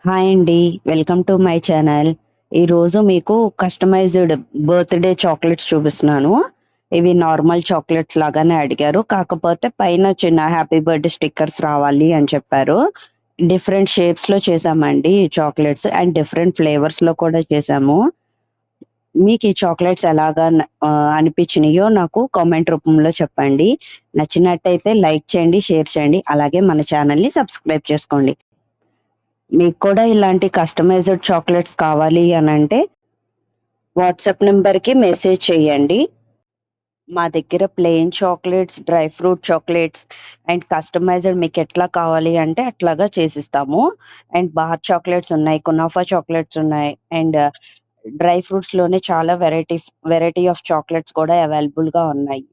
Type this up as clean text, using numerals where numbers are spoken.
Hi అండి. Welcome to my channel. ఈరోజు మీకు కస్టమైజ్డ్ బర్త్‌డే చాక్లెట్స్ చూపిస్తున్నాను. ఇవి నార్మల్ చాక్లెట్స్ లాగానే అడిగారు. కాకపోతే పైన చిన్న హ్యాపీ బర్త్‌డే స్టిక్కర్స్ రావాలి అని చెప్పారు. డిఫరెంట్ షేప్స్‌లో చేశామండి ఈ చాక్లెట్స్ అండ్ డిఫరెంట్ ఫ్లేవర్స్‌లో కూడా చేశాము. మీకు ఈ చాక్లెట్స్ అనిపించినాయో నాకు కామెంట్ రూపంలో చెప్పండి. నచ్చినట్టయితే లైక్ చేయండి, షేర్ చేయండి. అలాగే మన ఛానల్‌ని సబ్స్క్రైబ్ చేసుకోండి. మీకు కూడా ఇలాంటి కస్టమైజ్డ్ చాక్లెట్స్ కావాలి అనంటే వాట్సాప్ నెంబర్‌కి మెసేజ్ చేయండి. మా దగ్గర plain chocolates, dry fruit chocolates and customised మీకెట్లా కావాలి అంటే అట్లాగా చేసిస్తాము. అండ్ బార్ చాక్లెట్స్ ఉన్నాయి, కునాఫా చాక్లెట్స్ ఉన్నాయి అండ్ డ్రై ఫ్రూట్స్‌లోనే చాలా వెరైటీ ఆఫ్ చాక్లెట్స్ కూడా అవైలబుల్‌గా ఉన్నాయి.